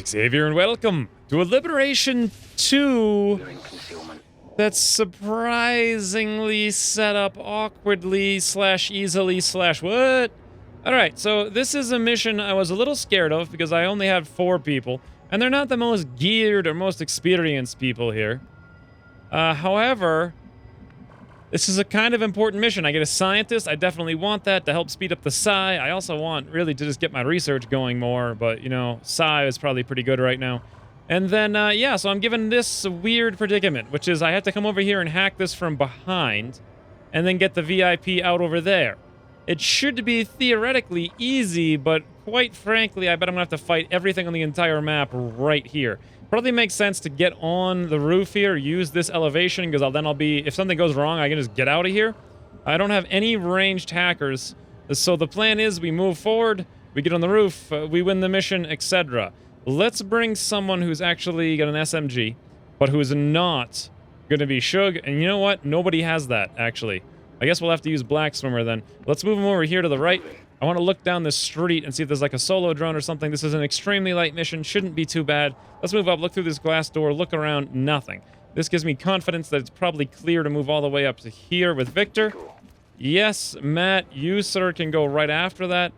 Xavier, and welcome to a Liberation 2 that's surprisingly set up awkwardly / easily / what? Alright, so this is a mission I was a little scared of because I only had 4 people, and they're not the most geared or most experienced people here. However, this is a kind of important mission. I get a scientist. I definitely want that to help speed up the psi. I also want really to just get my research going more, but, you know, psi is probably pretty good right now. And then, yeah, so I'm given this weird predicament, which is I have to come over here and hack this from behind and then get the VIP out over there. It should be theoretically easy, but quite frankly, I bet I'm going to have to fight everything on the entire map right here. Probably makes sense to get on the roof here, use this elevation, because then I'll be, if something goes wrong, I can just get out of here. I don't have any ranged hackers, so the plan is we move forward, we get on the roof, we win the mission, etc. Let's bring someone who's actually got an SMG, but who's not going to be Shug, and you know what? Nobody has that, actually. I guess we'll have to use Black Swimmer then. Let's move him over here to the right. I want to look down this street and see if there's like a solo drone or something. This is an extremely light mission. Shouldn't be too bad. Let's move up, look through this glass door, look around, nothing. This gives me confidence that it's probably clear to move all the way up to here with Victor. Yes, Matt, you, sir, can go right after that.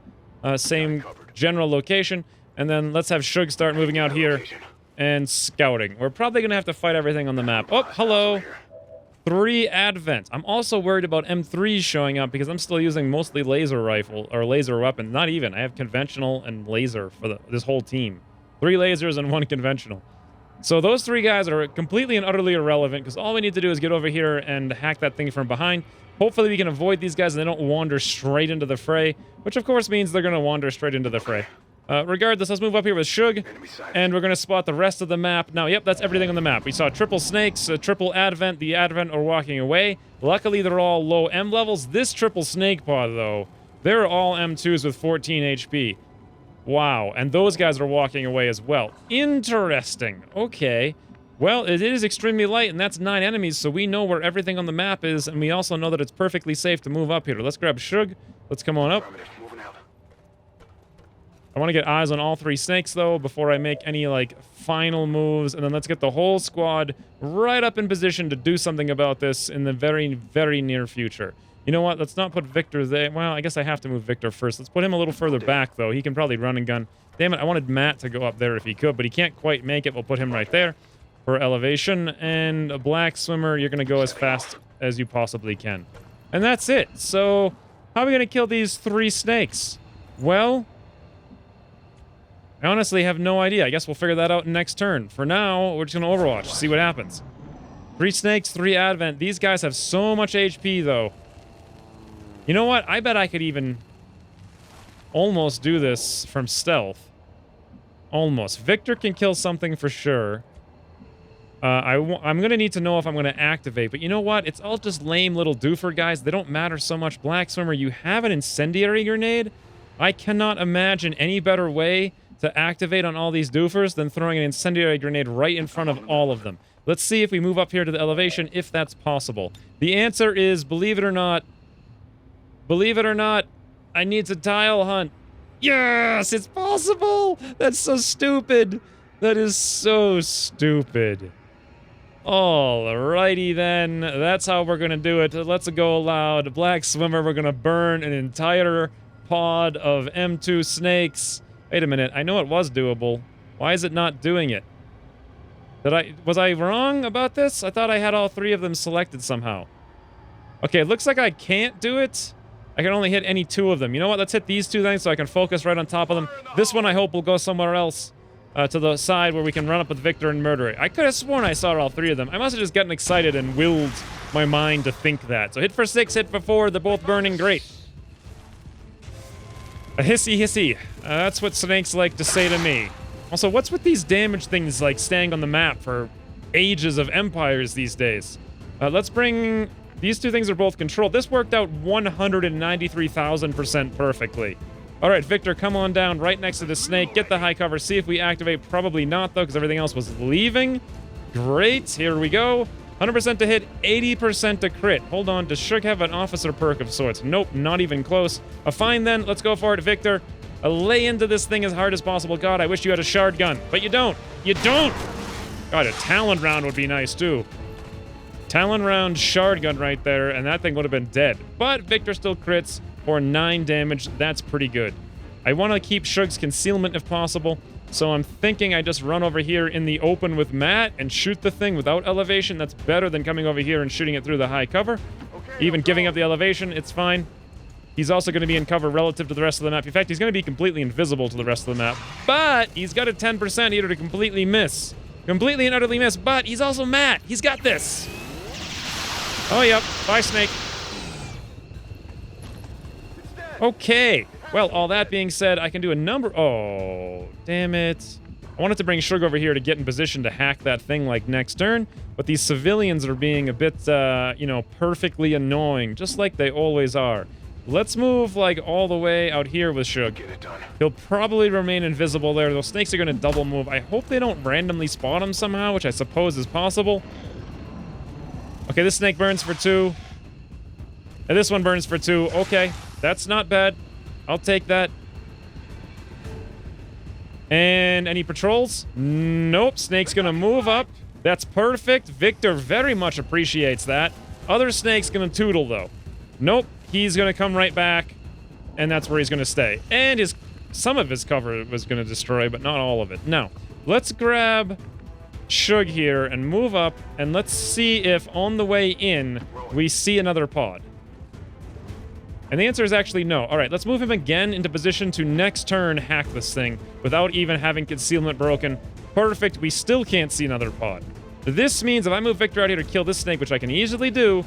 Same general location. And then let's have Shug start moving out here and scouting. We're probably going to have to fight everything on the map. Oh, hello. 3 Advent. I'm also worried about M3s showing up because I'm still using mostly laser rifle or laser weapon. Not even. I have conventional and laser for this whole team. 3 lasers and 1 conventional. So those 3 guys are completely and utterly irrelevant because all we need to do is get over here and hack that thing from behind. Hopefully we can avoid these guys and they don't wander straight into the fray, which of course means they're going to wander straight into the fray. Regardless, let's move up here with Shug, and we're going to spot the rest of the map. Now, yep, that's everything on the map. We saw triple snakes, triple Advent. The Advent are walking away. Luckily, they're all low M levels. This triple snake pod, though, they're all M2s with 14 HP. Wow, and those guys are walking away as well. Interesting. Okay. Well, it is extremely light, and that's 9 enemies, so we know where everything on the map is, and we also know that it's perfectly safe to move up here. Let's grab Shug. Let's come on up. I want to get eyes on all 3 snakes, though, before I make any, like, final moves. And then let's get the whole squad right up in position to do something about this in the very, very near future. You know what? Let's not put Victor there. Well, I guess I have to move Victor first. Let's put him a little further back, though. He can probably run and gun. Damn it, I wanted Matt to go up there if he could, but he can't quite make it. We'll put him right there for elevation. And a Black Swimmer, you're going to go as fast as you possibly can. And that's it. So, how are we going to kill these 3 snakes? Well, I honestly have no idea. I guess we'll figure that out next turn. For now, we're just going to Overwatch, see what happens. 3 snakes, 3 Advent. These guys have so much HP, though. You know what? I bet I could even almost do this from stealth. Almost. Victor can kill something for sure. I'm going to need to know if I'm going to activate. But you know what? It's all just lame little doofer guys. They don't matter so much. Black Swimmer, you have an incendiary grenade? I cannot imagine any better way to activate on all these doofers than throwing an incendiary grenade right in front of all of them. Let's see if we move up here to the elevation, if that's possible. The answer is, believe it or not, I need to tile hunt. Yes, it's possible! That's so stupid. That is so stupid. Alrighty then, that's how we're gonna do it. Let's go loud. Black Swimmer, we're gonna burn an entire pod of M2 snakes. Wait a minute, I know it was doable. Why is it not doing it? Was I wrong about this? I thought I had all 3 of them selected somehow. Okay, it looks like I can't do it. I can only hit any 2 of them. You know what, let's hit these 2 things so I can focus right on top of them. This one I hope will go somewhere else. To the side where we can run up with Victor and murder it. I could have sworn I saw all 3 of them. I must have just gotten excited and willed my mind to think that. So hit for 6, hit for 4, they're both burning, great. A hissy hissy. That's what snakes like to say to me. Also, what's with these damage things like staying on the map for ages of empires these days? Let's bring... These 2 things are both controlled. This worked out 193,000% perfectly. Alright, Victor, come on down right next to the snake. Get the high cover. See if we activate. Probably not, though, because everything else was leaving. Great. Here we go. 100% to hit, 80% to crit. Hold on, does Shug have an officer perk of sorts? Nope, not even close. Fine then, let's go for it, Victor. lay into this thing as hard as possible. God, I wish you had a shard gun, but you don't. You don't. God, a Talon round would be nice, too. Talon round shard gun right there, and that thing would have been dead. But Victor still crits for 9 damage. That's pretty good. I want to keep Shug's concealment if possible, so I'm thinking I just run over here in the open with Matt and shoot the thing without elevation. That's better than coming over here and shooting it through the high cover. Okay, even giving up the elevation, it's fine. He's also going to be in cover relative to the rest of the map. In fact, he's going to be completely invisible to the rest of the map. But he's got a 10% here to completely miss. Completely and utterly miss, but he's also Matt. He's got this. Oh, yep. Bye, Snake. Okay. Well, all that being said, I can do a number... Oh, damn it. I wanted to bring Shug over here to get in position to hack that thing like next turn, but these civilians are being a bit, you know, perfectly annoying, just like they always are. Let's move, like, all the way out here with Shug. He'll probably remain invisible there. Those snakes are going to double move. I hope they don't randomly spot him somehow, which I suppose is possible. Okay, this snake burns for 2. And this one burns for 2. Okay, that's not bad. I'll take that. And any patrols? Nope, snake's gonna move up. That's perfect. Victor very much appreciates that. Other snake's gonna tootle, though. Nope, he's gonna come right back. And that's where he's gonna stay. And some of his cover was gonna destroy, but not all of it. Now, let's grab Shug here and move up, and let's see if on the way in we see another pod. And the answer is actually no. All right, let's move him again into position to next turn hack this thing without even having concealment broken. Perfect, we still can't see another pod. This means if I move Victor out here to kill this snake, which I can easily do,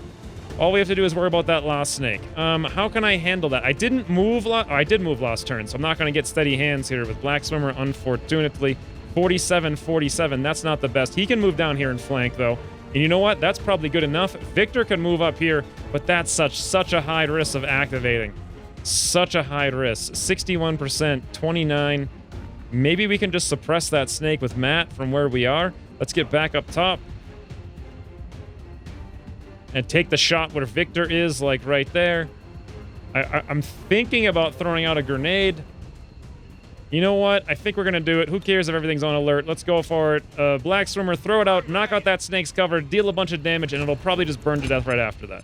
all we have to do is worry about that last snake. How can I handle that? I didn't move I did move last turn, so I'm not going to get steady hands here with Black Swimmer, unfortunately. 47-47, that's not the best. He can move down here and flank, though. And you know what? That's probably good enough. Victor can move up here, but that's such a high risk of activating. Such a high risk. 61%, 29. Maybe we can just suppress that snake with Matt from where we are. Let's get back up top. And take the shot where Victor is, like right there. I'm thinking about throwing out a grenade. You know what? I think we're going to do it. Who cares if everything's on alert? Let's go for it. Black Swimmer, throw it out, knock out that snake's cover, deal a bunch of damage, and it'll probably just burn to death right after that.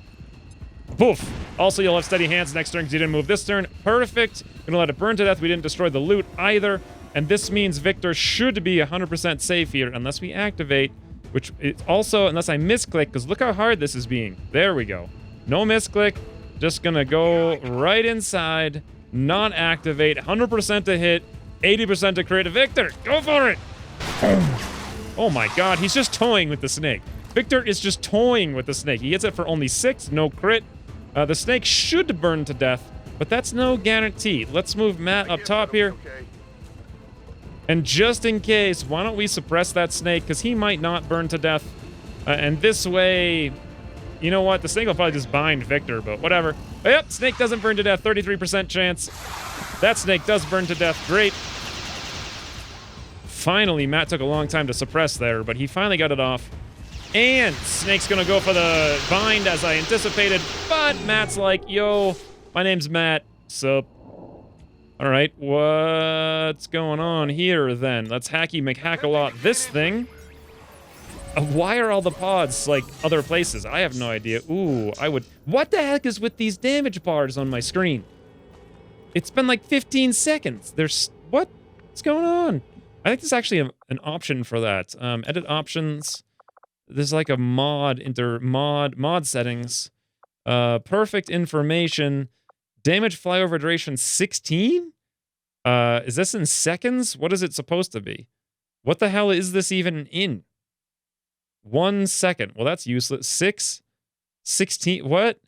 Poof! Also, you'll have steady hands next turn because you didn't move this turn. Perfect. Gonna let it burn to death. We didn't destroy the loot either. And this means Victor should be 100% safe here unless we activate, which is also, unless I misclick, because look how hard this is being. There we go. No misclick. Just gonna go right inside. Not activate, 100% to hit, 80% to crit. Victor, go for it! Oh my god, he's just toying with the snake. Victor is just toying with the snake. He hits it for only 6, no crit. The snake should burn to death, but that's no guarantee. Let's move Matt up top here. And just in case, why don't we suppress that snake, because he might not burn to death. And this way... You know what? The snake will probably just bind Victor, but whatever. Yep, snake doesn't burn to death. 33% chance. That snake does burn to death. Great. Finally, Matt took a long time to suppress there, but he finally got it off. And snake's gonna go for the bind as I anticipated, but Matt's like, yo, my name's Matt. Sup? All right, what's going on here then? Let's hacky McHack-a-lot this thing. Why are all the pods, like, other places? I have no idea. Ooh, I would... What the heck is with these damage bars on my screen? It's been like 15 seconds. There's... What? What's going on? I think there's actually an option for that. Edit options. There's like a mod, mod settings. Perfect information. Damage flyover duration 16? Is this in seconds? What is it supposed to be? What the hell is this even in? 1 second. Well, that's useless. 6? 16? What?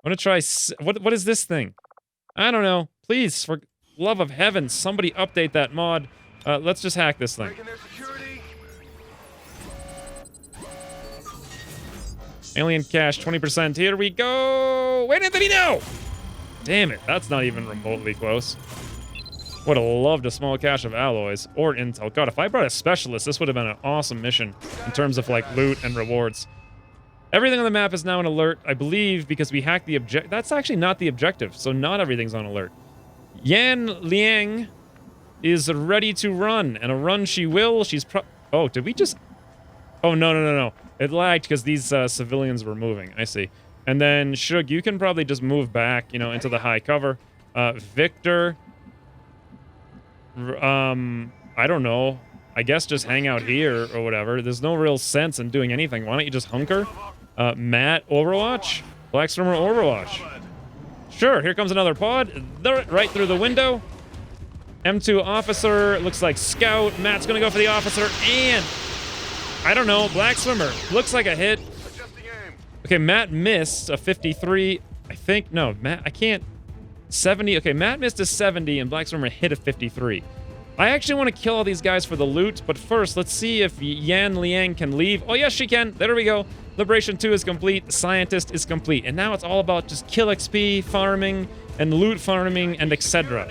I'm gonna try... What is this thing? I don't know. Please, for love of heaven, somebody update that mod. Let's just hack this thing. Alien cache, 20%. Here we go! Wait, Anthony, no! Damn it, that's not even remotely close. Would have loved a small cache of alloys or intel. God, if I brought a specialist, this would have been an awesome mission in terms of, like, loot and rewards. Everything on the map is now on alert, I believe, because we hacked the objective. That's actually not the objective, so not everything's on alert. Yan Liang is ready to run, and a run she will. She's oh, did we just... Oh, no. It lagged because these civilians were moving. I see. And then, Shug, you can probably just move back, you know, into the high cover. Victor... I don't know. I guess just hang out here or whatever. There's no real sense in doing anything. Why don't you just hunker? Matt, Overwatch? Black Stormer, Overwatch. Sure, here comes another pod. Right through the window. M2 officer, looks like scout. Matt's gonna go for the officer, and... I don't know, Black Swimmer. Looks like a hit. Okay, Matt missed a 53. I think, no, Matt, I can't... 70, okay, Matt missed a 70, and Black Swimmer hit a 53. I actually want to kill all these guys for the loot, but first, let's see if Yan Liang can leave. Oh, yes, she can. There we go. Liberation 2 is complete. Scientist is complete. And now it's all about just kill XP, farming, and loot farming, and etc.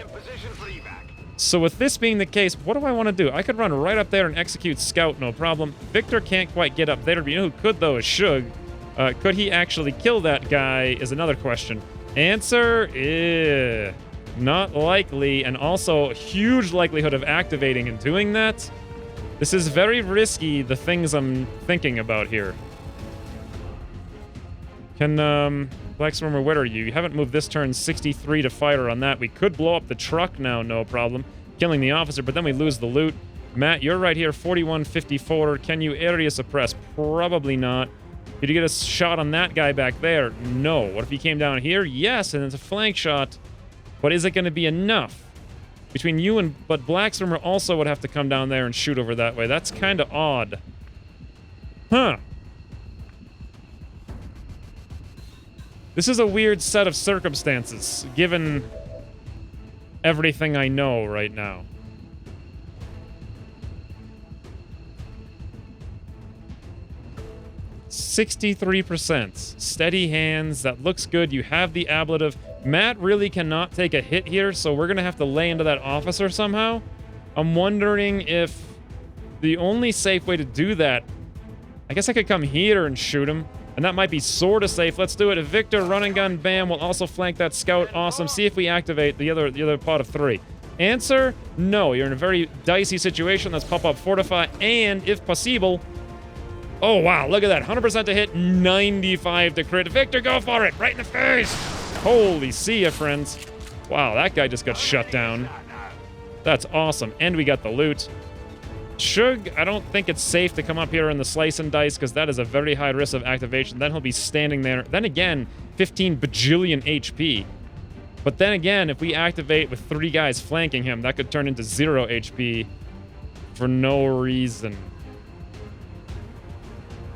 So with this being the case, what do I want to do? I could run right up there and execute Scout, no problem. Victor can't quite get up there. You know who could, though, is Shug. Could he actually kill that guy is another question. Answer, not likely, and also huge likelihood of activating and doing that. This is very risky, the things I'm thinking about here. Can, Black Swimmer, where are you? You haven't moved this turn 63 to fighter on that. We could blow up the truck now, no problem. Killing the officer, but then we lose the loot. Matt, you're right here, 4154. Can you area suppress? Probably not. Did you get a shot on that guy back there? No. What if he came down here? Yes, and it's a flank shot. But is it going to be enough? Between you and... But Black Swimmer also would have to come down there and shoot over that way. That's kind of odd. Huh. This is a weird set of circumstances, given everything I know right now. %. Steady hands. That looks good. You have the ablative. Matt really cannot take a hit here, so we're going to have to lay into that officer somehow. I'm wondering if the only safe way to do that... I guess I could come here and shoot him, and that might be sort of safe. Let's do it. Victor, run and gun, bam. We'll also flank that scout. Awesome. See if we activate the other pot of 3. Answer, no. You're in a very dicey situation. Let's pop up Fortify, and if possible... Oh, wow, look at that. 100% to hit, 95 to crit. Victor, go for it. Right in the face. Holy see ya, friends. Wow, that guy just got shut down. That's awesome. And we got the loot. Shug, I don't think it's safe to come up here in the slice and dice because that is a very high risk of activation. Then he'll be standing there. Then again, 15 bajillion HP. But then again, if we activate with 3 guys flanking him, that could turn into 0 HP for no reason.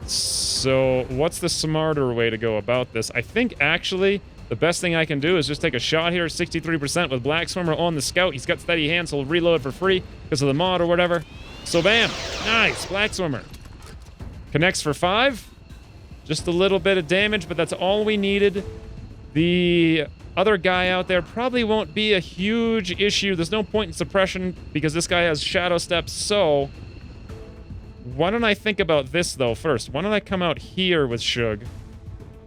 So what's the smarter way to go about this? I think actually the best thing I can do is just take a shot here, 63% with Black Swimmer on the scout. He's got steady hands, so he'll reload for free because of the mod or whatever. So bam, nice, Black Swimmer. Connects for 5. Just a little bit of damage, but that's all we needed. The other guy out there probably won't be a huge issue. There's no point in suppression because this guy has shadow steps, so... Why don't I think about this, though, first? Why don't I come out here with Shug,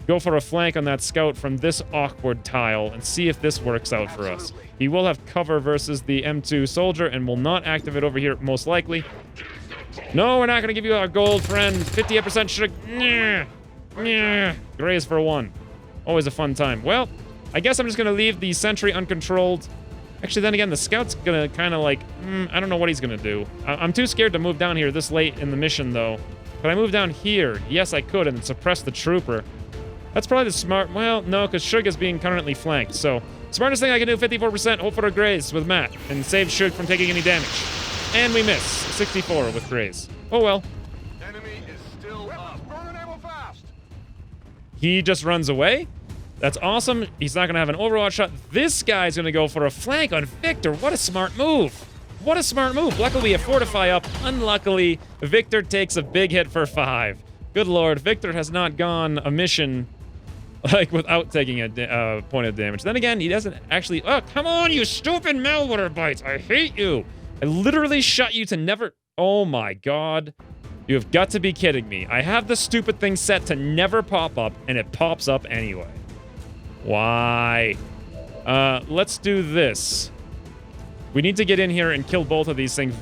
go for a flank on that scout from this awkward tile, and see if this works out for us. He will have cover versus the M2 soldier, and will not activate over here, most likely. No, we're not going to give you our gold, friend. 58% Shug. Graze for 1. Always a fun time. Well, I guess I'm just going to leave the sentry uncontrolled. Actually, then again, the scout's gonna kind of like... I don't know what he's gonna do. I'm too scared to move down here this late in the mission, though. Could I move down here? Yes, I could, and suppress the trooper. That's probably the smart... Well, no, because Shug is being currently flanked, so... Smartest thing I can do, 54%, hope for a graze with Matt, and save Shug from taking any damage. And we miss. 64 with graze. Oh, well. Enemy is still up. Burn ammo fast. He just runs away? That's awesome. He's not going to have an Overwatch shot. This guy's going to go for a flank on Victor. What a smart move. What a smart move. Luckily, we have Fortify up. Unluckily, Victor takes a big hit for 5. Good lord. Victor has not gone a mission like without taking a point of damage. Then again, he doesn't actually... Oh, come on, you stupid malware bites. I hate you. I literally shot you to never... Oh my god. You have got to be kidding me. I have the stupid thing set to never pop up, and it pops up anyway. Why? Let's do this. We need to get in here and kill both of these things.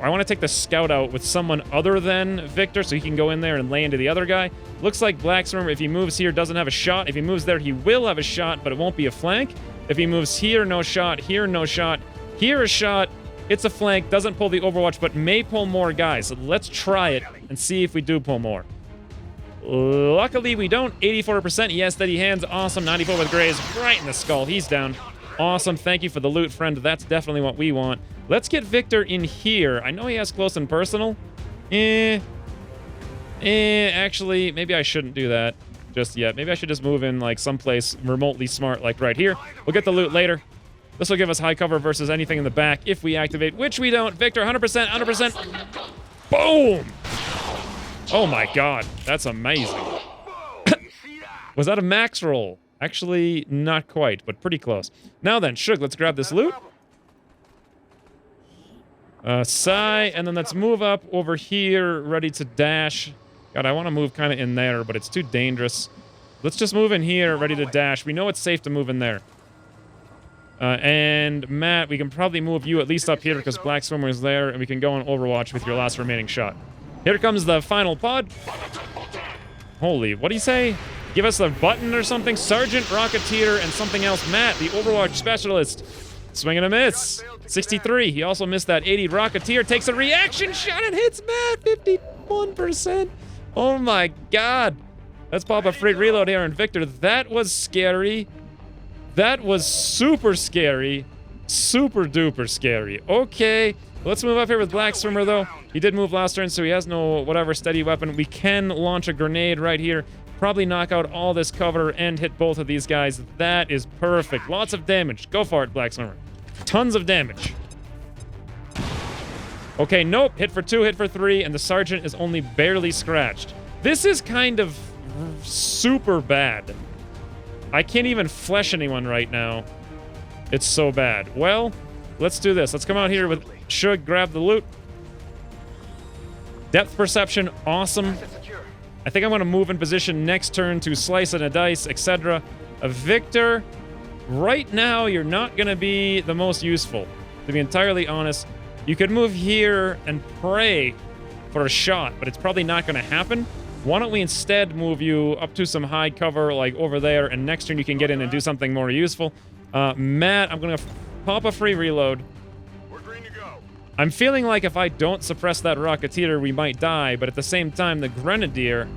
I want to take the scout out with someone other than Victor so he can go in there and lay into the other guy. Looks like Black Swimmer, if he moves here, doesn't have a shot. If he moves there, he will have a shot, but it won't be a flank. If he moves here, no shot. Here, no shot. Here, a shot. It's a flank. Doesn't pull the Overwatch, but may pull more guys. So let's try it and see if we do pull more. Luckily, we don't. 84%. Yes, steady hands. Awesome. 94 with Graze. Right in the skull. He's down. Awesome. Thank you for the loot, friend. That's definitely what we want. Let's get Victor in here. I know he has close and personal. Actually, maybe I shouldn't do that just yet. Maybe I should just move in like someplace remotely smart, like right here. We'll get the loot later. This will give us high cover versus anything in the back if we activate, which we don't. Victor, 100%, 100%. Boom! Oh my god, that's amazing. Was that a max roll? Actually, not quite, but pretty close. Now then, Shug, let's grab this loot. Sigh, and then let's move up over here, ready to dash. God, I want to move kind of in there, but it's too dangerous. Let's just move in here, ready to dash. We know it's safe to move in there. And Matt, we can probably move you at least up here because Black Swimmer is there, and we can go on Overwatch with your last remaining shot. Here comes the final pod. Holy, what do you say? Give us a button or something? Sergeant, Rocketeer, and something else. Matt, the Overwatch specialist. Swing and a miss. 63. He also missed that 80. Rocketeer takes a reaction shot and hits Matt. 51%. Oh my god. Let's pop a free reload here on Victor. That was scary. That was super scary. Super duper scary. Okay. Let's move up here with Black Swimmer, though. He did move last turn, so he has no whatever steady weapon. We can launch a grenade right here. Probably knock out all this cover and hit both of these guys. That is perfect. Lots of damage. Go for it, Black Swimmer. Tons of damage. Okay, nope. Hit for 2, hit for 3, and the Sergeant is only barely scratched. This is kind of super bad. I can't even flesh anyone right now. It's so bad. Well, let's do this. Let's come out here with Shug, grab the loot. Depth perception, awesome. I think I'm going to move in position next turn to slice and a dice, etc. Victor, right now you're not going to be the most useful, to be entirely honest. You could move here and pray for a shot, but it's probably not going to happen. Why don't we instead move you up to some high cover, like over there, and next turn you can get in and do something more useful. Matt, I'm going to pop a free reload. We're green to go. I'm feeling like if I don't suppress that Rocketeer, we might die, but at the same time, the Grenadier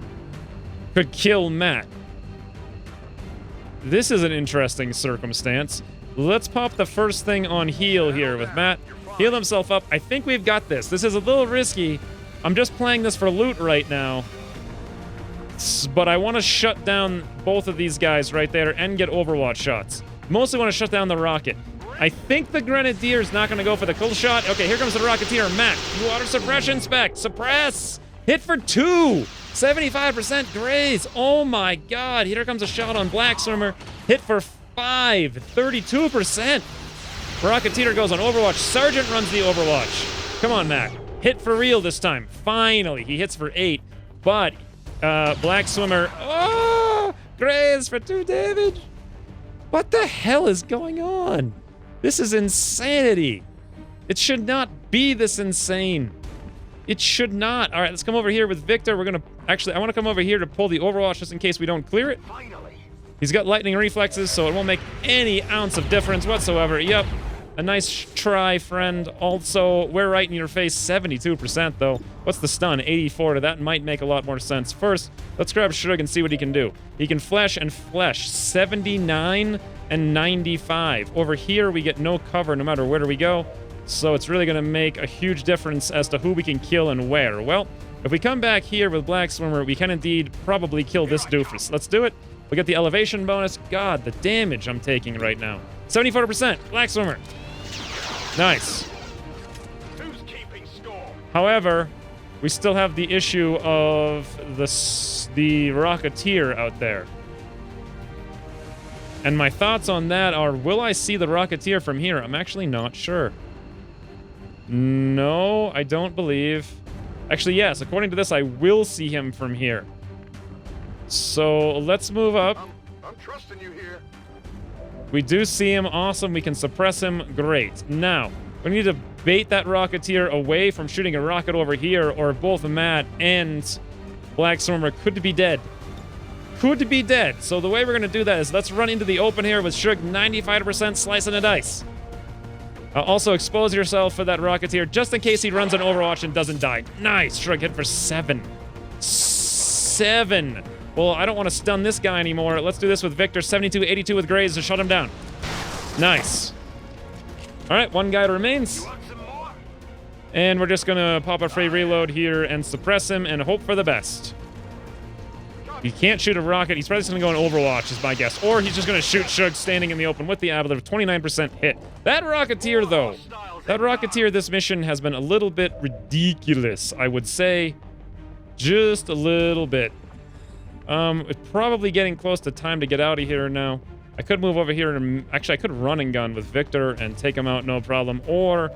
could kill Matt. This is an interesting circumstance. Let's pop the first thing on heal here with Matt. Heal himself up. I think we've got this. This is a little risky. I'm just playing this for loot right now. But I want to shut down both of these guys right there and get Overwatch shots. Mostly want to shut down the rocket. I think the Grenadier's not going to go for the kill shot. Okay, here comes the Rocketeer. Matt, you auto suppression spec. Suppress. Hit for 2. 75% graze. Oh my god. Here comes a shot on Black Swimmer. Hit for 5. 32%. Rocketeer goes on Overwatch. Sergeant runs the Overwatch. Come on, Matt. Hit for real this time. Finally. He hits for 8. But Black Swimmer. Oh! Graze for 2 damage. What the hell is going on? This is insanity. It should not be this insane. It should not. All right, let's come over here with Victor. We're going to... Actually, I want to come over here to pull the Overwatch just in case we don't clear it. Finally. He's got lightning reflexes, so it won't make any ounce of difference whatsoever. Yep. A nice try, friend. Also, we're right in your face. 72%, though. What's the stun? 84. That might make a lot more sense. First, let's grab Shug and see what he can do. He can flesh and flesh. 79 and 95. Over here, we get no cover no matter where we go. So it's really going to make a huge difference as to who we can kill and where. Well, if we come back here with Black Swimmer, we can indeed probably kill this doofus. Let's do it. We get the elevation bonus. God, the damage I'm taking right now. 74%. Black Swimmer. Nice. Who's keeping score? However, we still have the issue of the Rocketeer out there. And my thoughts on that are, will I see the Rocketeer from here? I'm actually not sure. No, I don't believe. Actually, yes, according to this, I will see him from here. So let's move up. I'm trusting you here. We do see him. Awesome. We can suppress him. Great. Now, We need to bait that Rocketeer away from shooting a rocket over here, or both Matt and Black Swimmer could be dead. Could be dead. So the way we're going to do that is let's run into the open here with Shug 95% slicing the dice. Also expose yourself for that Rocketeer just in case he runs an Overwatch and doesn't die. Nice. Shug hit for 7. 7. Well, I don't want to stun this guy anymore. Let's do this with Victor. 72-82 with Graze to shut him down. Nice. All right, one guy remains. And we're just going to pop a free reload here and suppress him and hope for the best. He can't shoot a rocket. He's probably just going to go in Overwatch, is my guess. Or he's just going to shoot Shug standing in the open with the Avatar with 29% hit. That Rocketeer, though. That Rocketeer this mission has been a little bit ridiculous, I would say. Just a little bit. It's probably getting close to time to get out of here now. I could move over here and... Actually, I could run and gun with Victor and take him out, no problem. Or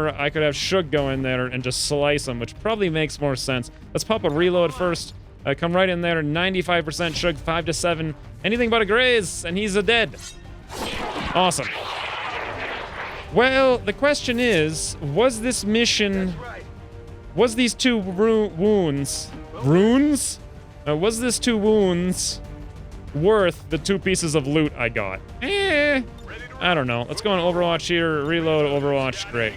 I could have Shug go in there and just slice him, which probably makes more sense. Let's pop a reload first. Come right in there, 95% Shug, 5-7. Anything but a Graze, and he's a dead. Awesome. Well, the question is, was this mission... Was these 2 wounds... Runes? Was this 2 wounds worth the 2 pieces of loot I got? I don't know. Let's go on Overwatch here. Reload Overwatch. Great.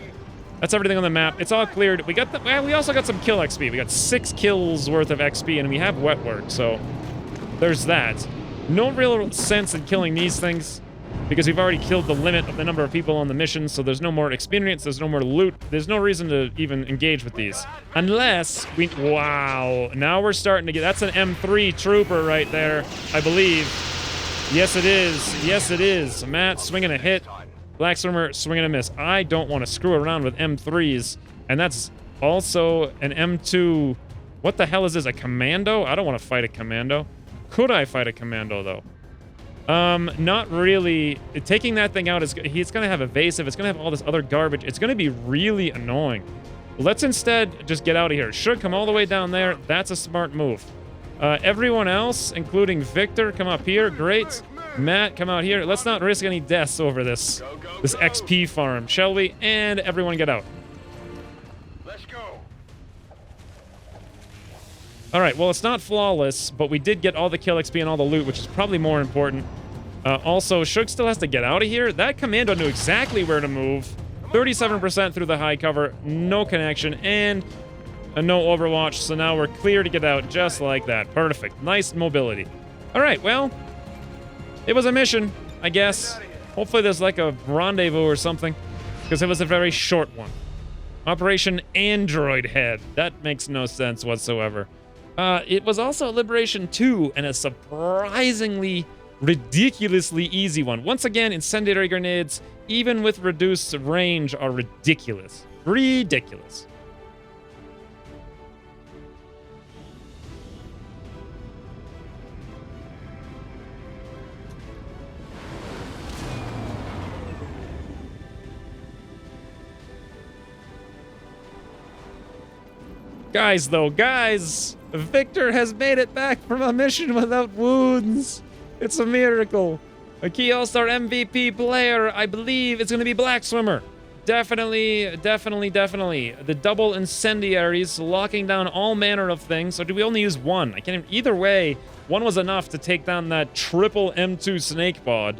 That's everything on the map. It's all cleared. We got well, we also got some kill XP. We got 6 kills worth of XP, and we have wet work, so there's that. No real sense in killing these things because we've already killed the limit of the number of people on the mission, so there's no more experience, there's no more loot. There's no reason to even engage with these. Unless we... Wow. Now we're starting to get... That's an M3 trooper right there, I believe. Yes, it is. Yes, it is. Matt swinging a hit. Black Swimmer swinging a miss. I don't want to screw around with M3s. And that's also an M2. What the hell is this? A commando? I don't want to fight a commando. Could I fight a commando, though? Not really. Taking that thing out is... It's going to have evasive. It's going to have all this other garbage. It's going to be really annoying. Let's instead just get out of here. Should come all the way down there. That's a smart move. Everyone else, including Victor, come up here. Great. Matt, come out here. Let's not risk any deaths over this XP farm, shall we? And everyone get out. Let's go. All right, well, it's not flawless, but we did get all the kill XP and all the loot, which is probably more important. Also, Shug still has to get out of here. That commando knew exactly where to move. 37% through the high cover, no connection, and no Overwatch, so now we're clear to get out just like that. Perfect. Nice mobility. All right, well... It was a mission, I guess. Hopefully there's like a rendezvous or something, because it was a very short one. Operation Android Head. That makes no sense whatsoever. It was also Liberation 2, and a surprisingly, ridiculously easy one. Once again, incendiary grenades, even with reduced range, are ridiculous. Ridiculous. Guys, though, guys! Victor has made it back from a mission without wounds. It's a miracle. A key All-Star MVP player, I believe it's going to be Black Swimmer. Definitely, definitely, definitely. The double incendiaries locking down all manner of things. Or do we only use one? I can't even... Either way, one was enough to take down that triple M2 snake pod.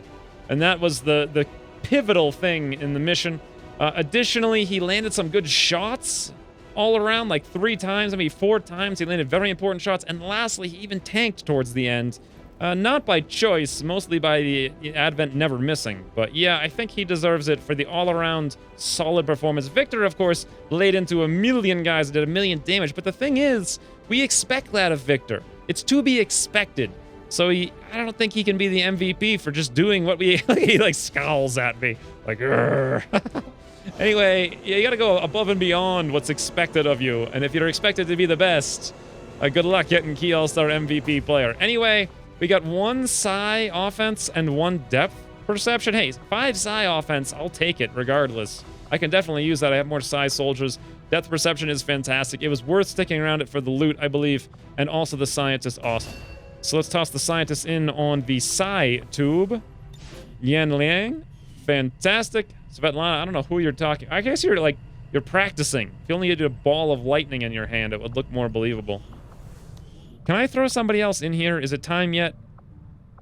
And that was the pivotal thing in the mission. Additionally, he landed some good shots all around, like 3 times, maybe 4 times. He landed very important shots. And lastly, he even tanked towards the end. Not by choice, mostly by the Advent never missing. But yeah, I think he deserves it for the all-around solid performance. Victor, of course, laid into a million guys, did a million damage. But the thing is, we expect that of Victor. It's to be expected. So I don't think he can be the MVP for just doing what we... He like scowls at me. Like, Anyway, you gotta go above and beyond what's expected of you. And if you're expected to be the best, good luck getting Key All-Star MVP player. Anyway, we got 1 Psi offense and 1 depth perception. Hey, 5 Psi offense, I'll take it regardless. I can definitely use that. I have more Psi soldiers. Depth perception is fantastic. It was worth sticking around it for the loot, I believe. And also the scientist, awesome. So let's toss the scientist in on the Psi tube. Yan Liang, fantastic. Svetlana, I don't know who you're talking. I guess you're like, you're practicing. If you only had a ball of lightning in your hand, it would look more believable. Can I throw somebody else in here? Is it time yet?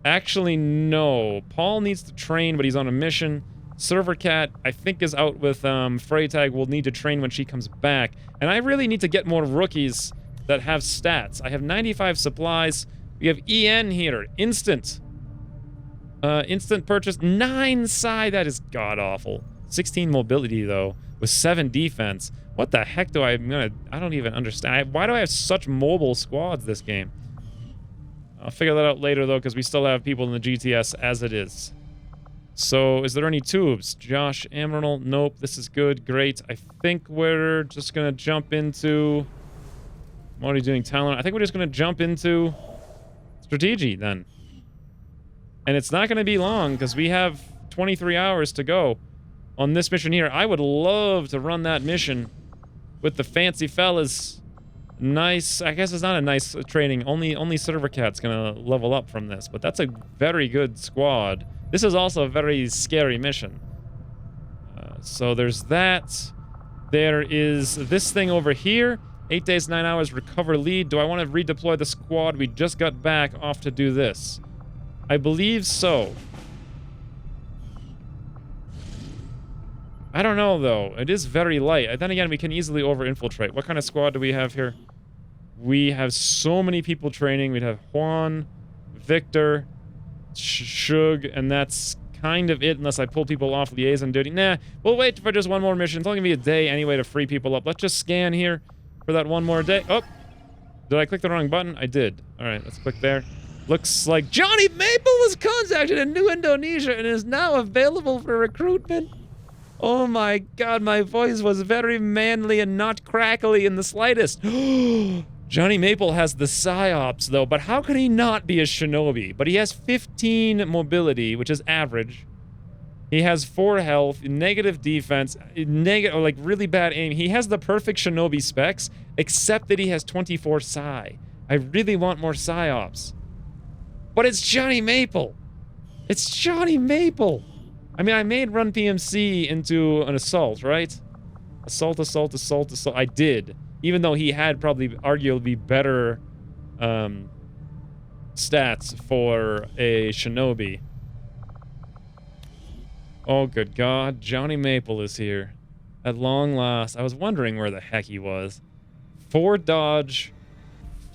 Actually, no. Paul needs to train, but he's on a mission. Server Cat, I think, is out with Freytag. We'll need to train when she comes back. And I really need to get more rookies that have stats. I have 95 supplies. We have EN here. Instant. Instant purchase. 9 psi. That is god-awful. 16 mobility, though, with 7 defense. What the heck do I don't even understand. Why do I have such mobile squads this game? I'll figure that out later, though, because we still have people in the GTS as it is. So, is there any tubes? Josh, Amaranth, nope, this is good, great. I think we're just gonna jump into... I'm already doing talent. I think we're just gonna jump into strategy, then. And it's not gonna be long, because we have 23 hours to go on this mission here. I would love to run that mission with the fancy fellas. Nice, I guess it's not a nice training. Only Server Cat's gonna level up from this, but that's a very good squad. This is also a very scary mission. So there's that. There is this thing over here. 8 days, 9 hours, recover lead. Do I want to redeploy the squad we just got back off to do this? I believe so. I don't know, though. It is very light. Then again, we can easily over-infiltrate. What kind of squad do we have here? We have so many people training. We'd have Juan, Victor, Shug, and that's kind of it, unless I pull people off liaison duty. Nah, we'll wait for just one more mission. It's only gonna be a day anyway to free people up. Let's just scan here for that one more day. Oh, did I click the wrong button? I did. All right, let's click there. Looks like Johnny Maple was contacted in New Indonesia and is now available for recruitment. Oh my god, my voice was very manly and not crackly in the slightest. Johnny Maple has the psyops, though, but how can he not be a shinobi? But he has 15 mobility, which is average. He has 4 health, negative defense, like really bad aim. He has the perfect shinobi specs, except that he has 24 psi. I really want more psyops. But it's Johnny Maple. It's Johnny Maple. I mean, I made Run PMC into an assault, right? Assault, assault, assault, assault. I did. Even though he had probably arguably better stats for a shinobi. Oh, good God. Johnny Maple is here. At long last. I was wondering where the heck he was. 4 dodge,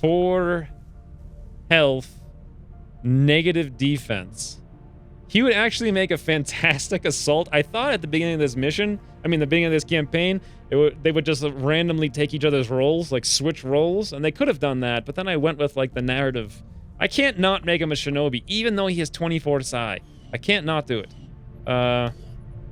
4 health, negative defense. He would actually make a fantastic assault. I thought at the beginning of this mission, the beginning of this campaign, they would just randomly take each other's roles, like switch roles, and they could have done that, but then I went with like the narrative. I can't not make him a shinobi, even though he has 24 psi. I can't not do it.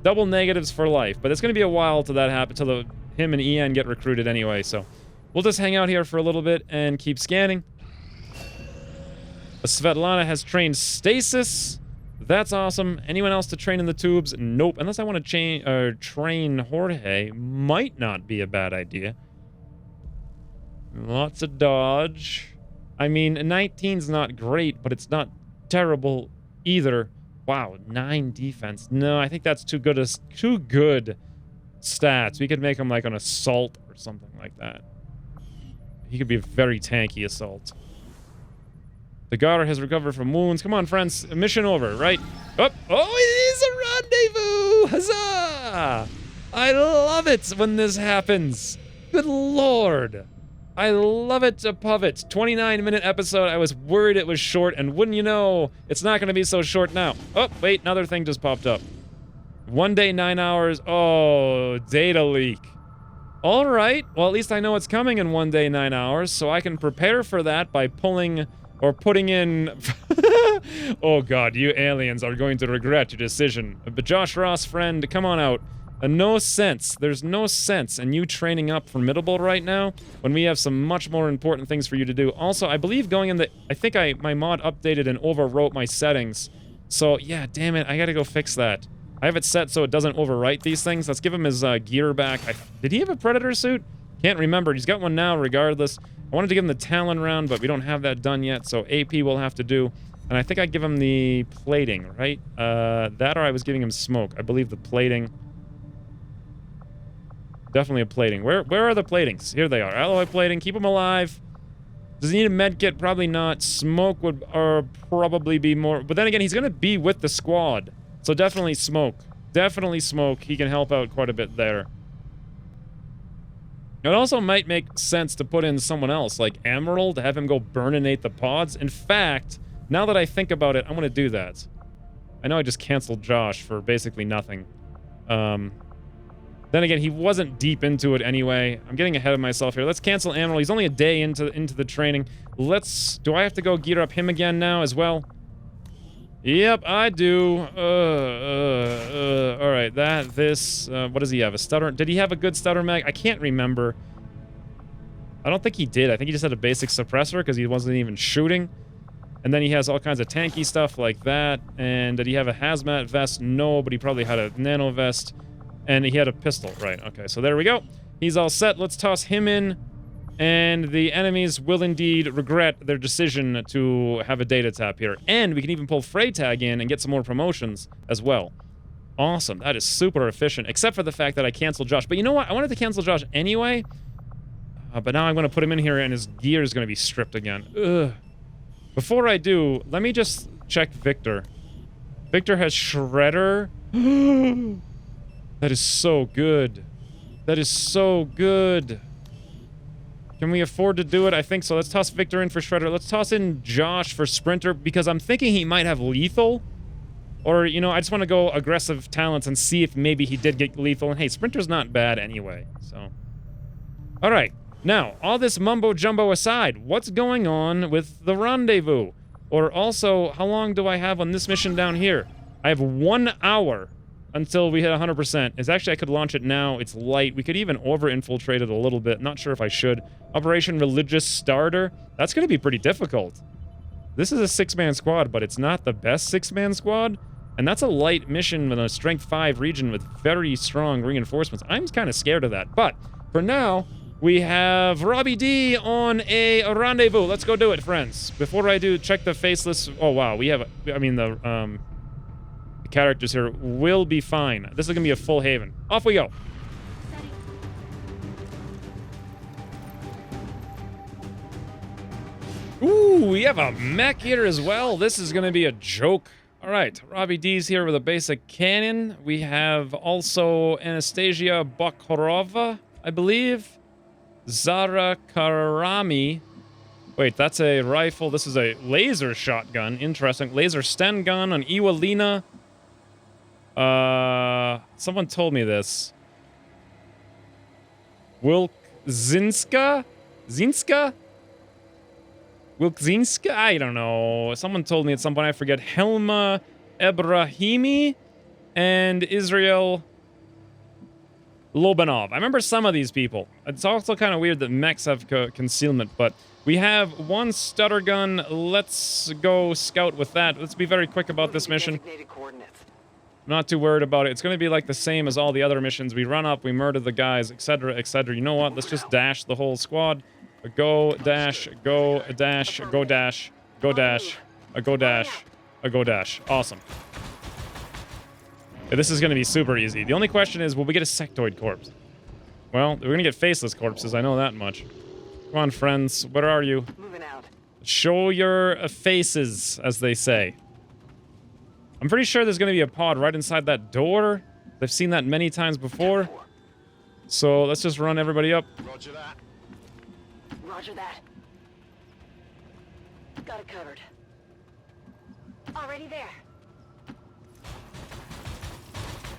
Double negatives for life, but it's going to be a while till that happens, till him and Ian get recruited anyway, so we'll just hang out here for a little bit and keep scanning. Svetlana has trained stasis. That's awesome. Anyone else to train in the tubes? Nope. Unless I want to train Jorge. Might not be a bad idea. Lots of dodge. I mean, 19's not great, but it's not terrible either. Wow, 9 defense. No, I think that's too good stats. We could make him like an assault or something like that. He could be a very tanky assault. The Garter has recovered from wounds. Come on, friends. Mission over, right? Oh, it is a rendezvous! Huzzah! I love it when this happens. Good lord. I love it above it. 29-minute episode. I was worried it was short, and wouldn't you know, it's not going to be so short now. Oh, wait, another thing just popped up. 1 day, 9 hours. Oh, data leak. All right. Well, at least I know it's coming in 1 day, 9 hours, so I can prepare for that by pulling... or putting in... Oh god, you aliens are going to regret your decision. But Josh Ross, friend, come on out. No sense. There's no sense in you training up Formidable right now when we have some much more important things for you to do. Also, I believe going in the... I think my mod updated and overwrote my settings. So, yeah, damn it, I gotta go fix that. I have it set so it doesn't overwrite these things. Let's give him his gear back. Did he have a Predator suit? Can't remember. He's got one now regardless. I wanted to give him the Talon round, but we don't have that done yet, so AP will have to do. And I think I'd give him the plating, right? That or I was giving him smoke. I believe the plating. Definitely a plating. Where are the platings? Here they are. Alloy plating. Keep him alive. Does he need a med kit? Probably not. Smoke would probably be more... But then again, he's going to be with the squad. So definitely smoke. Definitely smoke. He can help out quite a bit there. It also might make sense to put in someone else, like Emerald, to have him go burninate the pods. In fact, now that I think about it, I'm going to do that. I know I just canceled Josh for basically nothing. Then again, he wasn't deep into it anyway. I'm getting ahead of myself here. Let's cancel Emerald. He's only a day into the training. Do I have to go gear up him again now as well? Yep, I do. All right, what does he have? A stutter? Did he have a good stutter mag? I can't remember. I don't think he did. I think he just had a basic suppressor because he wasn't even shooting. And then he has all kinds of tanky stuff like that. And did he have a hazmat vest? No, but he probably had a nano vest. And he had a pistol. Right, okay, so there we go. He's all set. Let's toss him in. And the enemies will indeed regret their decision to have a data tap here. And we can even pull Freytag in and get some more promotions as well. Awesome. That is super efficient. Except for the fact that I canceled Josh. But you know what? I wanted to cancel Josh anyway. But now I'm going to put him in here and his gear is going to be stripped again. Ugh. Before I do, let me just check Victor. Victor has Shredder. That is so good. That is so good. Can we afford to do it? I think so. Let's toss Victor in for Shredder. Let's toss in Josh for Sprinter because I'm thinking he might have lethal. Or, you know, I just want to go aggressive talents and see if maybe he did get lethal. And hey, Sprinter's not bad anyway, so. All right. Now, all this mumbo-jumbo aside, what's going on with the rendezvous? Or also, how long do I have on this mission down here? I have 1 hour until we hit 100%. It's actually, I could launch it now. It's light. We could even over-infiltrate it a little bit. Not sure if I should. Operation Religious Starter. That's going to be pretty difficult. This is a 6-man squad, but it's not the best 6-man squad. And that's a light mission in a Strength 5 region with very strong reinforcements. I'm kind of scared of that. But for now, we have Robbie D on a rendezvous. Let's go do it, friends. Before I do, check the faceless. Oh, wow. We have, the characters here will be fine. This is going to be a full haven. Off we go. Ooh, we have a mech here as well. This is going to be a joke. All right, Robbie D's here with a basic cannon. We have also Anastasia Bakarova, I believe. Zara Karami. Wait, that's a rifle. This is a laser shotgun. Interesting. Laser Sten gun on Iwalina. Someone told me this. Wilkzinska? Zinska? Wilkzinska? I don't know. Someone told me at some point, I forget. Helma Ebrahimi and Israel Lobanov. I remember some of these people. It's also kind of weird that mechs have concealment, but we have one stutter gun. Let's go scout with that. Let's be very quick about this mission. I'm not too worried about it. It's going to be like the same as all the other missions. We run up, we murder the guys, etc., etc. You know what? Let's just dash the whole squad. Go, dash, go, dash, go, dash, go, dash, go, dash, go, dash. Awesome. Yeah, this is going to be super easy. The only question is, will we get a sectoid corpse? Well, we're going to get faceless corpses. I know that much. Come on, friends. Where are you? Moving out. Show your faces, as they say. I'm pretty sure there's going to be a pod right inside that door. I've seen that many times before. So let's just run everybody up. Roger that. Roger that. Got it covered. Already there.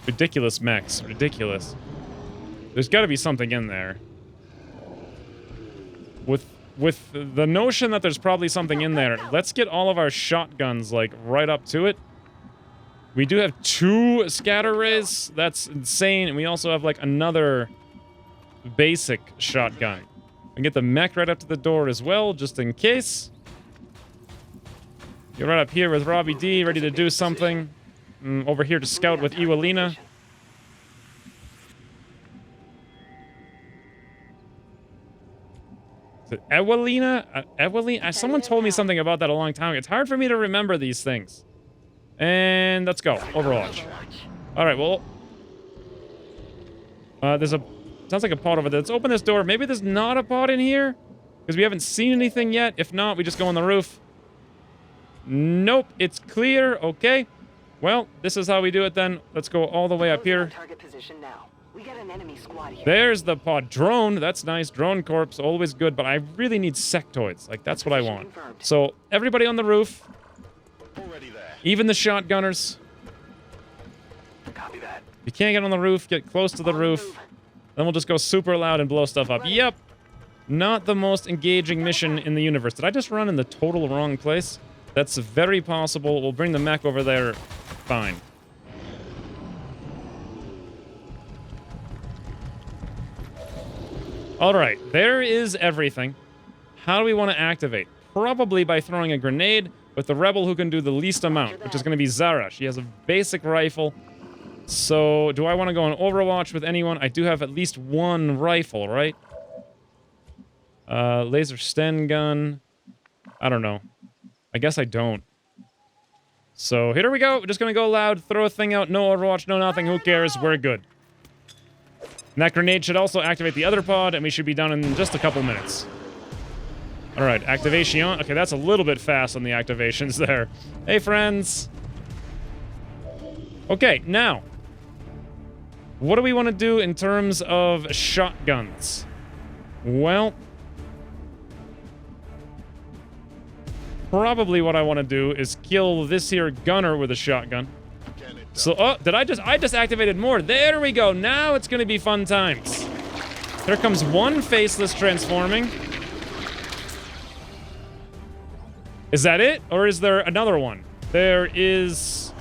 Ridiculous mechs. Ridiculous. There's got to be something in there. With the notion that there's probably something in there, let's get all of our shotguns, like, right up to it. We do have 2 scatter rays. That's insane. And we also have, like, another basic shotgun. And get the mech right up to the door as well, just in case. Get right up here with Robbie D, ready to do something. Over here to scout with Iwalina. Is it Ewelina? Ewelina? Someone told me something about that a long time ago. It's hard for me to remember these things. And let's go. Overwatch. Alright, well. There's a Sounds like a pod over there. Let's open this door. Maybe there's not a pod in here? Because we haven't seen anything yet. If not, we just go on the roof. Nope, it's clear. Okay. Well, this is how we do it then. Let's go all the way up here. Target position now. We got an enemy squad here. There's the pod. Drone. That's nice. Drone corpse. Always good, but I really need sectoids. Like, that's what I want. So, everybody on the roof. Already there. Even the shotgunners. Copy that. If you can't get on the roof, get close to the roof. Then we'll just go super loud and blow stuff up. Yep. Not the most engaging mission in the universe. Did I just run in the total wrong place? That's very possible. We'll bring the mech over there. Fine. Alright, there is everything. How do we want to activate? Probably by throwing a grenade with the rebel who can do the least amount, which is going to be Zara. She has a basic rifle. So, do I want to go on Overwatch with anyone? I do have at least one rifle, right? Laser Sten gun. I don't know. I guess I don't. So, here we go. We're just going to go loud, throw a thing out. No Overwatch, no nothing. Who cares? We're good. And that grenade should also activate the other pod, and we should be done in just a couple minutes. Alright, activation. Okay, that's a little bit fast on the activations there. Hey, friends. Okay, now. What do we want to do in terms of shotguns? Well, probably what I want to do is kill this here gunner with a shotgun. So, oh, I just activated more. There we go. Now it's going to be fun times. Here comes one faceless transforming. Is that it? Or is there another one? There is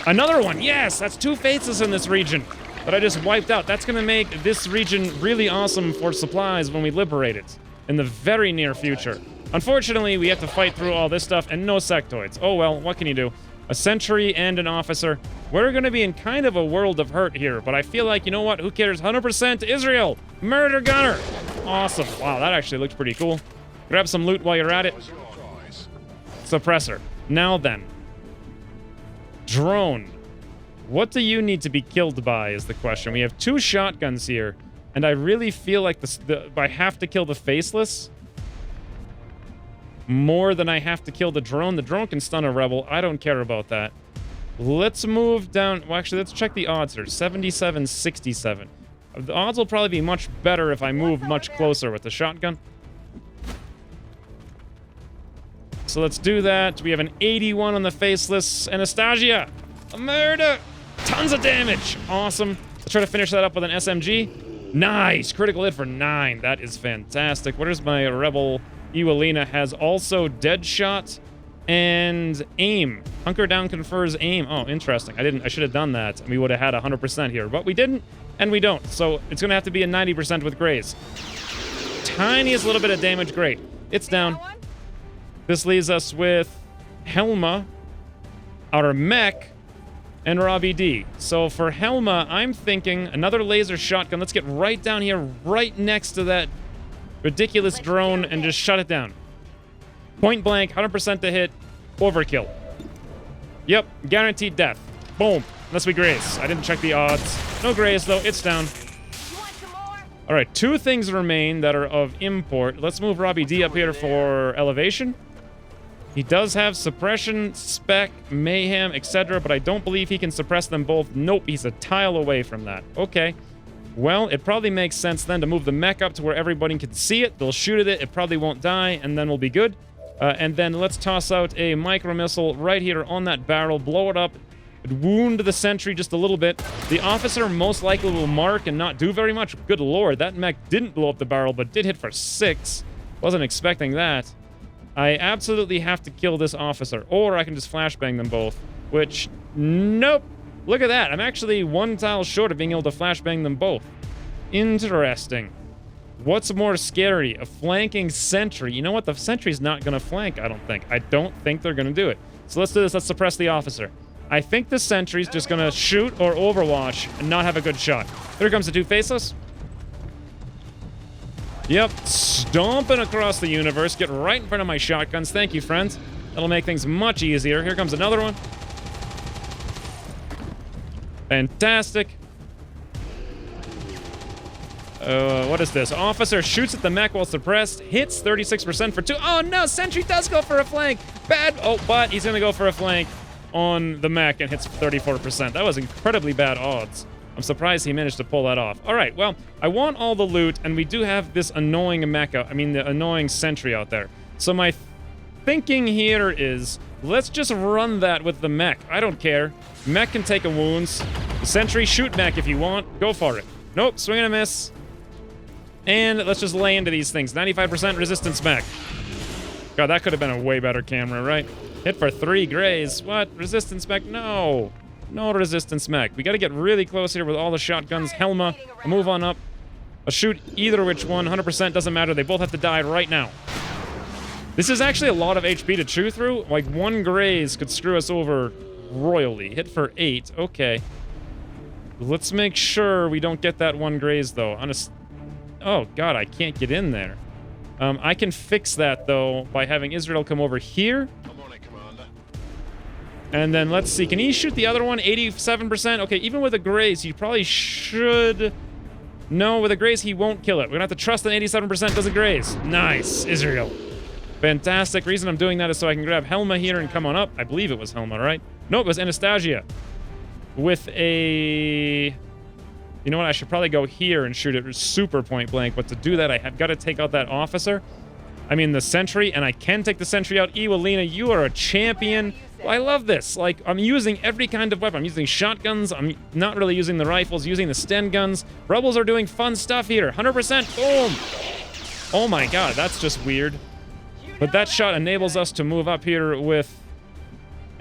another one. Yes, that's two faceless in this region that I just wiped out. That's going to make this region really awesome for supplies when we liberate it in the very near future. Unfortunately, we have to fight through all this stuff and no sectoids. Oh well, what can you do? A sentry and an officer. We're going to be in kind of a world of hurt here, but I feel like, you know what? Who cares? 100% Israel! Murder gunner! Awesome. Wow, that actually looks pretty cool. Grab some loot while you're at it. Suppressor. Now then. Drone. What do you need to be killed by is the question. We have two shotguns here, and I really feel like I have to kill the faceless more than I have to kill the drone. The drone can stun a rebel. I don't care about that. Let's move down. Well, actually, let's check the odds here. 77-67. The odds will probably be much better if I move much closer with the shotgun. So let's do that. We have an 81 on the faceless. Anastasia! A murder! Tons of damage! Awesome. Let's try to finish that up with an SMG. Nice! Critical hit for 9. That is fantastic. Where's my rebel? Ewelina has also Deadshot and Aim. Hunker down confers Aim. Oh, interesting. I should have done that. We would have had 100% here, but we didn't, and we don't. So it's going to have to be a 90% with Graze. Tiniest little bit of damage. Great. It's down. This leaves us with Helma, our mech, and Robbie D. So for Helma, I'm thinking another laser shotgun. Let's get right down here, right next to that ridiculous drone, and just shut it down. Point blank, 100% to hit, overkill. Yep, guaranteed death. Boom. Unless we graze. I didn't check the odds. No graze, though. It's down. All right, 2 things remain that are of import. Let's move Robbie D up here for elevation. He does have suppression, spec, mayhem, etc., but I don't believe he can suppress them both. Nope, he's a tile away from that. Okay. Well, it probably makes sense then to move the mech up to where everybody can see it. They'll shoot at it. It probably won't die, and then we'll be good. And then let's toss out a micro missile right here on that barrel, blow it up, wound the sentry just a little bit. The officer most likely will mark and not do very much. Good lord, that mech didn't blow up the barrel, but did hit for 6. Wasn't expecting that. I absolutely have to kill this officer, or I can just flashbang them both, which, nope. Look at that. I'm actually 1 tile short of being able to flashbang them both. Interesting. What's more scary? A flanking sentry. You know what? The sentry's not going to flank, I don't think. I don't think they're going to do it. So let's do this. Let's suppress the officer. I think the sentry's just going to shoot or overwatch and not have a good shot. Here comes the 2 faceless. Yep. Stomping across the universe. Get right in front of my shotguns. Thank you, friends. That'll make things much easier. Here comes another one. Fantastic. What is this? Officer shoots at the mech while suppressed. Hits 36% for 2. Oh, no. Sentry does go for a flank. Bad. Oh, but he's going to go for a flank on the mech and hits 34%. That was incredibly bad odds. I'm surprised he managed to pull that off. All right, well, I want all the loot, and we do have this annoying the annoying sentry out there. So my thinking here is, let's just run that with the mech. I don't care. Mech can take a wounds. The sentry, shoot mech if you want. Go for it. Nope, swing and a miss. And let's just lay into these things. 95% resistance mech. God, that could have been a way better camera, right? Hit for 3 grays. What? Resistance mech? No. No resistance mech. We got to get really close here with all the shotguns. Helma, I'll move on up. I'll shoot either which one. 100% doesn't matter. They both have to die right now. This is actually a lot of HP to chew through. Like, 1 graze could screw us over royally. Hit for 8. Okay. Let's make sure we don't get that 1 graze, though. Oh, God, I can't get in there. I can fix that, though, by having Israel come over here. And then let's see. Can he shoot the other one? 87%? Okay, even with a graze, he probably should... No, with a graze, he won't kill it. We're going to have to trust that 87% doesn't graze. Nice, Israel. Fantastic. Reason I'm doing that is so I can grab Helma here and come on up. I believe it was Helma, right? No, it was Anastasia. With a... You know what? I should probably go here and shoot it super point blank. But to do that, I have got to take out that officer. I mean, the sentry, and I can take the sentry out. Ewelina, you are a champion. Well, I love this. Like, I'm using every kind of weapon. I'm using shotguns. I'm not really using the rifles, using the Sten guns. Rebels are doing fun stuff here. 100%. Boom. Oh my God, that's just weird. But that shot enables us to move up here with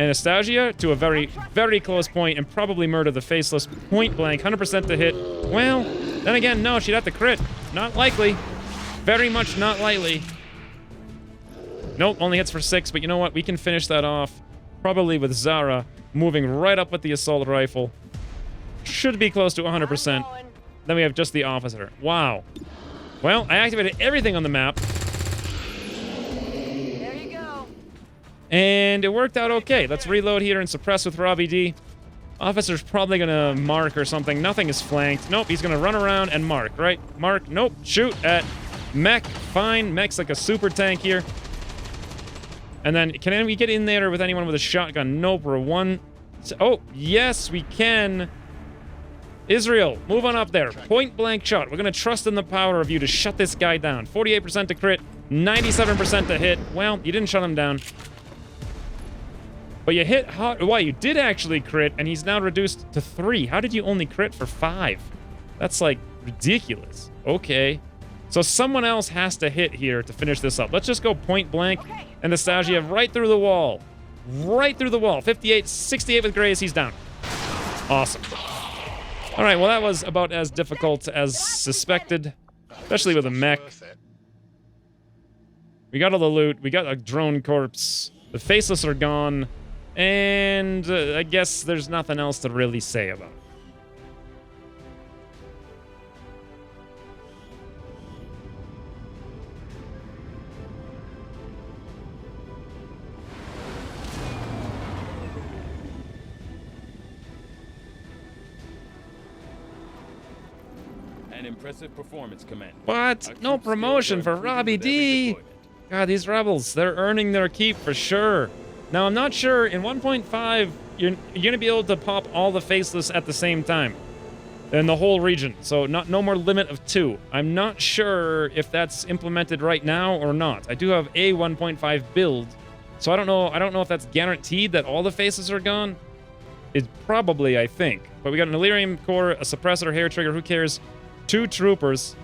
Anastasia to a very, very close point and probably murder the Faceless point blank. 100% to hit. Well, then again, no, she'd have to crit. Not likely. Very much not likely. Nope, only hits for 6, but you know what? We can finish that off. Probably with Zara moving right up with the assault rifle. Should be close to 100%. Then we have just the officer. Wow. Well, I activated everything on the map. There you go. And it worked out okay. Let's reload here and suppress with Robbie D. Officer's probably going to mark or something. Nothing is flanked. Nope, he's going to run around and mark, right? Mark. Nope. Shoot at Mech. Fine. Mech's like a super tank here. And then, can we get in there with anyone with a shotgun? Nope, we're one... Oh, yes, we can. Israel, move on up there. Point blank shot. We're going to trust in the power of you to shut this guy down. 48% to crit, 97% to hit. Well, you didn't shut him down. But you hit hard. Why, you did actually crit, and he's now reduced to 3. How did you only crit for 5? That's, like, ridiculous. Okay. So someone else has to hit here to finish this up. Let's just go point blank. Anastasia right through the wall. Right through the wall. 58, 68 with graze. He's down. Awesome. All right, well, that was about as difficult as suspected, especially with a mech. We got all the loot. We got a drone corpse. The Faceless are gone. And I guess there's nothing else to really say about it. An impressive performance, Commander. What? No promotion for Robbie D. God, these rebels, they're earning their keep for sure. Now, I'm not sure, in 1.5, you're going to be able to pop all the Faceless at the same time in the whole region. So no more limit of 2. I'm not sure if that's implemented right now or not. I do have a 1.5 build, so I don't know if that's guaranteed that all the Faceless are gone. It's probably, I think. But we got an Illyrium core, a suppressor, hair trigger, who cares? 2 troopers.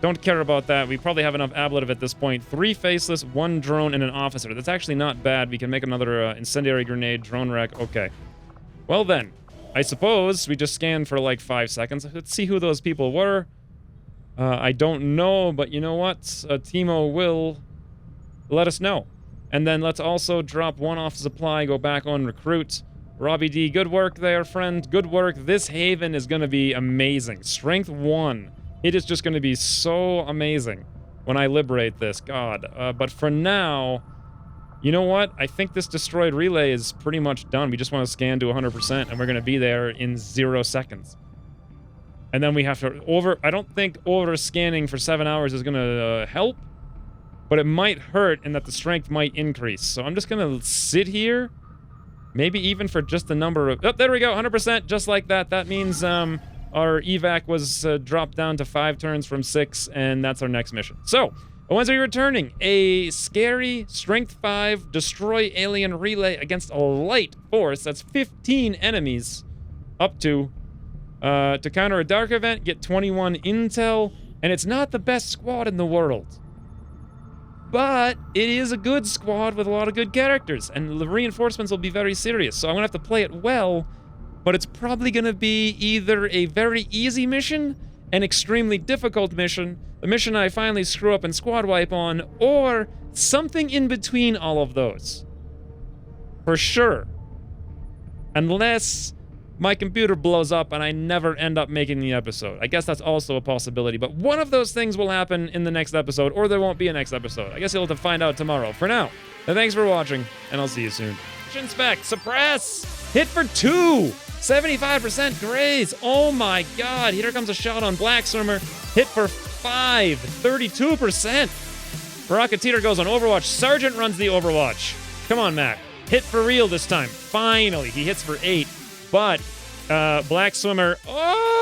Don't care about that. We probably have enough ablative at this point. 3 Faceless, 1 drone, and an officer. That's actually not bad. We can make another incendiary grenade, drone wreck. Okay. Well then, I suppose we just scan for like 5 seconds. Let's see who those people were. I don't know, but you know what? Timo will let us know. And then let's also drop 1 off supply, go back on recruit. Robbie D, good work there, friend. Good work. This haven is going to be amazing. Strength 1. It is just going to be so amazing when I liberate this. God. But for now, you know what? I think this destroyed relay is pretty much done. We just want to scan to 100%, and we're going to be there in 0 seconds. And then we have to I don't think over-scanning for 7 hours is going to help, but it might hurt in that the strength might increase. So I'm just going to sit here, maybe even for just the number of... Oh, there we go, 100%, just like that. That means our evac was dropped down to 5 turns from 6, and that's our next mission. So, once we're returning, a scary Strength 5 destroy alien relay against a light force. That's 15 enemies up to counter a dark event, get 21 intel, and it's not the best squad in the world. But it is a good squad with a lot of good characters, and the reinforcements will be very serious, so I'm gonna have to play it well, but it's probably gonna be either a very easy mission, an extremely difficult mission, the mission I finally screw up and squad wipe on, or something in between all of those. For sure. Unless my computer blows up and I never end up making the episode. I guess that's also a possibility, but one of those things will happen in the next episode, or there won't be a next episode. I guess you'll have to find out tomorrow. For now, thanks for watching, and I'll see you soon. Inspect, suppress, hit for 2, 75% graze. Oh my god, here comes a shot on Black Swimmer. Hit for 5, 32%. Rocketeer goes on Overwatch. Sergeant runs the Overwatch. Come on, Matt. Hit for real this time. Finally, he hits for 8. But Black Swimmer, oh,